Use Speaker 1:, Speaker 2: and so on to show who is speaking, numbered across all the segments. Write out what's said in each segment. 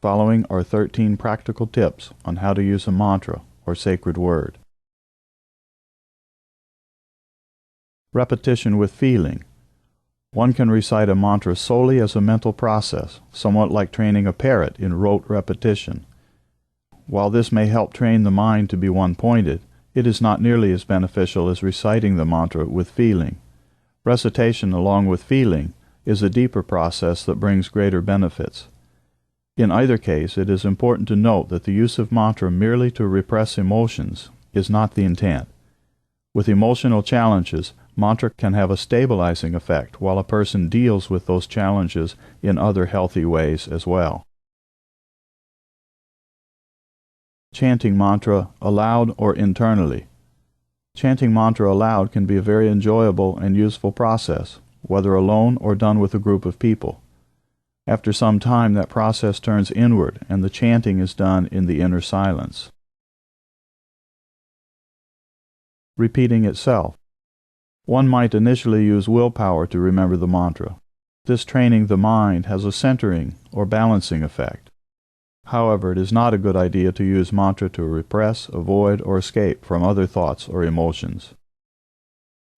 Speaker 1: Following are 13 practical tips on how to use a mantra or sacred word. Repetition with feeling. One can recite a mantra solely as a mental process, somewhat like training a parrot in rote repetition. While this may help train the mind to be one-pointed, it is not nearly as beneficial as reciting the mantra with feeling. Recitation along with feeling is a deeper process that brings greater benefits. In either case, it is important to note that the use of mantra merely to repress emotions is not the intent. With emotional challenges, mantra can have a stabilizing effect while a person deals with those challenges in other healthy ways as well. Chanting mantra aloud or internally. Chanting mantra aloud can be a very enjoyable and useful process, whether alone or done with a group of people. After some time, that process turns inward, and the chanting is done in the inner silence. Repeating itself. One might initially use willpower to remember the mantra. This training the mind has a centering or balancing effect. However, it is not a good idea to use mantra to repress, avoid, or escape from other thoughts or emotions.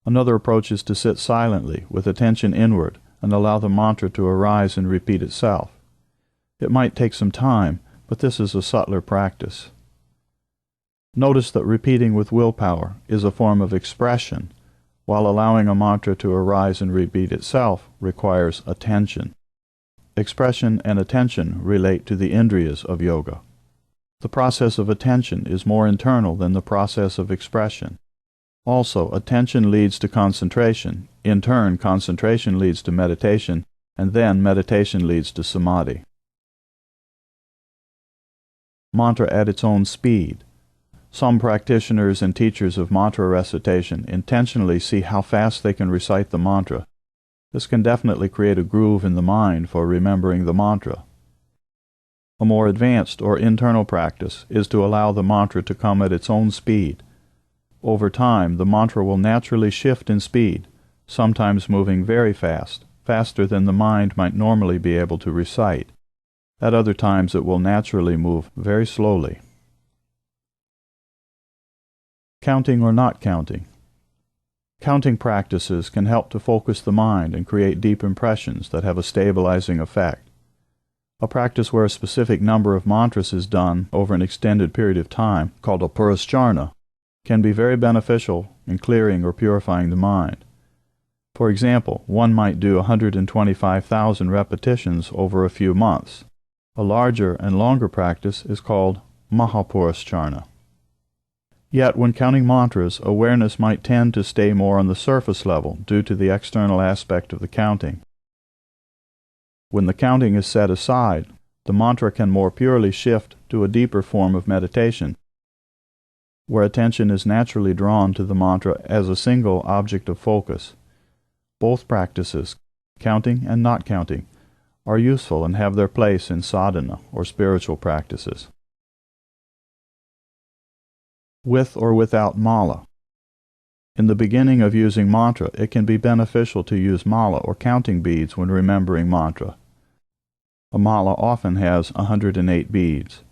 Speaker 1: Another approach is to sit silently with attention inward and allow the mantra to arise and repeat itself. It might take some time, but this is a subtler practice. Notice that repeating with willpower is a form of expression, while allowing a mantra to arise and repeat itself requires attention. Expression and attention relate to the indriyas of yoga. The process of attention is more internal than the process of expression. Also, attention leads to concentration. In turn, concentration leads to meditation, and then meditation leads to samadhi. Mantra at its own speed. Some practitioners and teachers of mantra recitation intentionally see how fast they can recite the mantra. This can definitely create a groove in the mind for remembering the mantra. A more advanced or internal practice is to allow the mantra to come at its own speed. Over time, the mantra will naturally shift in speed, sometimes moving very fast, faster than the mind might normally be able to recite. At other times it will naturally move very slowly. Counting or not counting. Counting practices can help to focus the mind and create deep impressions that have a stabilizing effect. A practice where a specific number of mantras is done over an extended period of time, called a purascharna, can be very beneficial in clearing or purifying the mind. For example, one might do 125,000 repetitions over a few months. A larger and longer practice is called mahapurascharna. Yet, when counting mantras, awareness might tend to stay more on the surface level due to the external aspect of the counting. When the counting is set aside, the mantra can more purely shift to a deeper form of meditation, where attention is naturally drawn to the mantra as a single object of focus. Both practices, counting and not counting, are useful and have their place in sadhana or spiritual practices. With or without mala. In the beginning of using mantra, it can be beneficial to use mala or counting beads when remembering mantra. A mala often has 108 beads.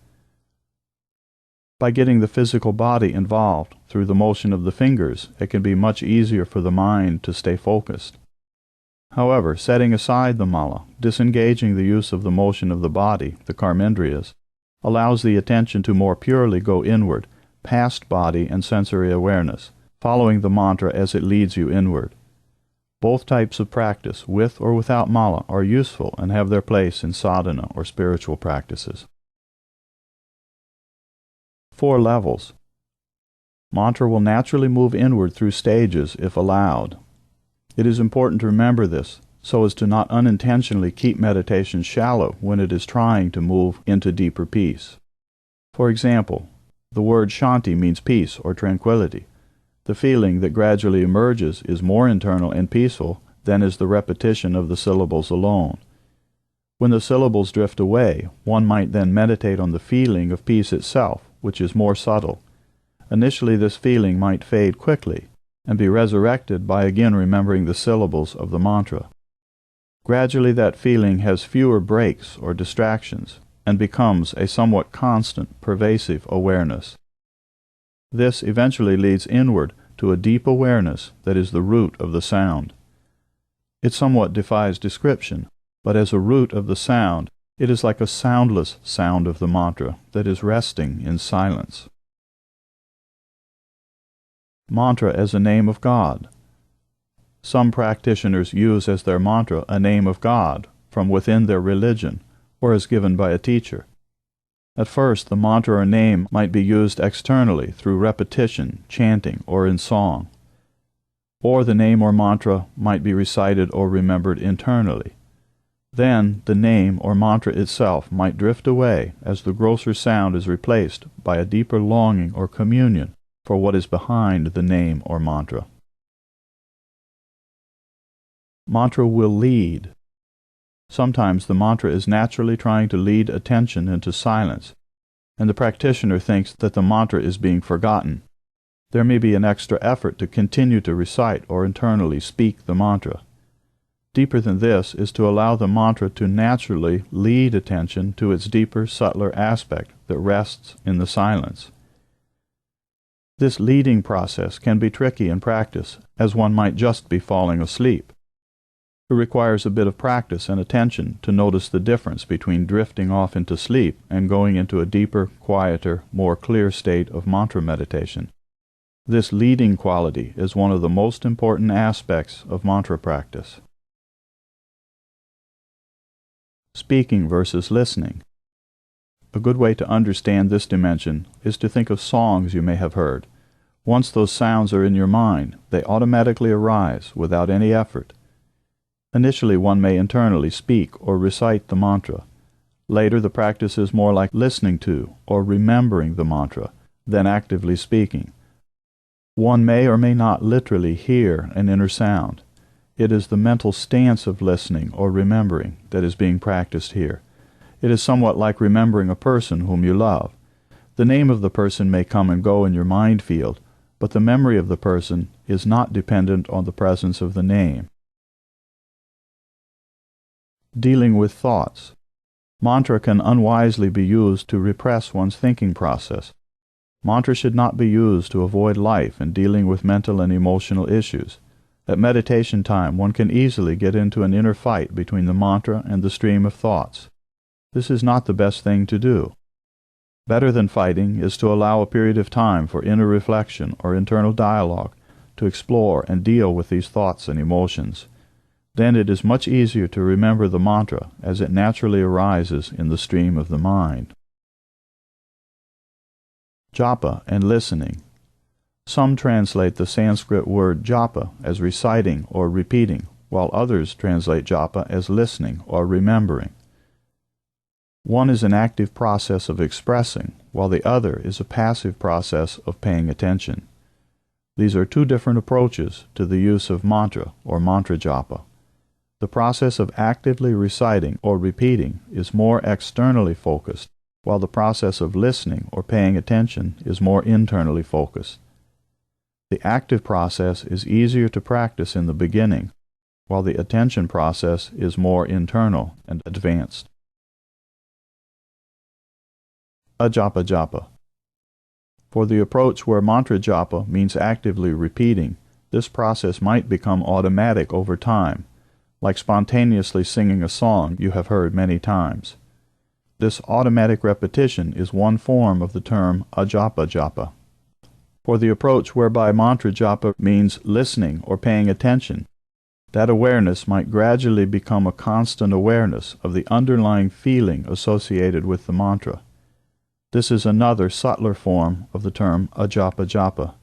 Speaker 1: By getting the physical body involved through the motion of the fingers, it can be much easier for the mind to stay focused. However, setting aside the mala, disengaging the use of the motion of the body, the karmendriyas, allows the attention to more purely go inward, past body and sensory awareness, following the mantra as it leads you inward. Both types of practice, with or without mala, are useful and have their place in sadhana or spiritual practices. 4 levels. Mantra will naturally move inward through stages if allowed. It is important to remember this, so as to not unintentionally keep meditation shallow when it is trying to move into deeper peace. For example, the word shanti means peace or tranquility. The feeling that gradually emerges is more internal and peaceful than is the repetition of the syllables alone. When the syllables drift away, one might then meditate on the feeling of peace itself, which is more subtle. Initially, this feeling might fade quickly and be resurrected by again remembering the syllables of the mantra. Gradually, that feeling has fewer breaks or distractions, and becomes a somewhat constant, pervasive awareness. This eventually leads inward to a deep awareness that is the root of the sound. It somewhat defies description, but as a root of the sound, it is like a soundless sound of the mantra that is resting in silence. Mantra as a name of God. Some practitioners use as their mantra a name of God from within their religion or as given by a teacher. At first, the mantra or name might be used externally through repetition, chanting, or in song. Or the name or mantra might be recited or remembered internally. Then the name or mantra itself might drift away as the grosser sound is replaced by a deeper longing or communion for what is behind the name or mantra. Mantra will lead. Sometimes the mantra is naturally trying to lead attention into silence, and the practitioner thinks that the mantra is being forgotten. There may be an extra effort to continue to recite or internally speak the mantra. Deeper than this is to allow the mantra to naturally lead attention to its deeper, subtler aspect that rests in the silence. This leading process can be tricky in practice, as one might just be falling asleep. It requires a bit of practice and attention to notice the difference between drifting off into sleep and going into a deeper, quieter, more clear state of mantra meditation. This leading quality is one of the most important aspects of mantra practice. Speaking versus listening. A good way to understand this dimension is to think of songs you may have heard. Once those sounds are in your mind, they automatically arise without any effort. Initially, one may internally speak or recite the mantra. Later, the practice is more like listening to or remembering the mantra than actively speaking. One may or may not literally hear an inner sound. It is the mental stance of listening or remembering that is being practiced here. It is somewhat like remembering a person whom you love. The name of the person may come and go in your mind field, but the memory of the person is not dependent on the presence of the name. Dealing with thoughts. Mantra can unwisely be used to repress one's thinking process. Mantra should not be used to avoid life and dealing with mental and emotional issues. At meditation time, one can easily get into an inner fight between the mantra and the stream of thoughts. This is not the best thing to do. Better than fighting is to allow a period of time for inner reflection or internal dialogue to explore and deal with these thoughts and emotions. Then it is much easier to remember the mantra as it naturally arises in the stream of the mind. Japa and listening. Some translate the Sanskrit word japa as reciting or repeating, while others translate japa as listening or remembering. One is an active process of expressing, while the other is a passive process of paying attention. These are two different approaches to the use of mantra or mantra japa. The process of actively reciting or repeating is more externally focused, while the process of listening or paying attention is more internally focused. The active process is easier to practice in the beginning, while the attention process is more internal and advanced. Ajapa japa. For the approach where mantra japa means actively repeating, this process might become automatic over time, like spontaneously singing a song you have heard many times. This automatic repetition is one form of the term ajapa japa. For the approach whereby mantra japa means listening or paying attention, that awareness might gradually become a constant awareness of the underlying feeling associated with the mantra. This is another subtler form of the term ajapa japa.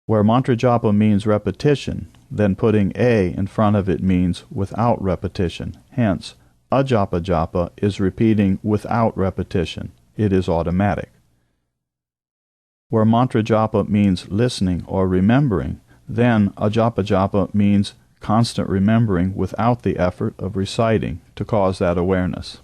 Speaker 1: Where mantra japa means repetition, then putting a in front of it means without repetition. Hence, ajapa japa is repeating without repetition. It is automatic. Where mantra japa means listening or remembering, then ajapa japa means constant remembering without the effort of reciting to cause that awareness.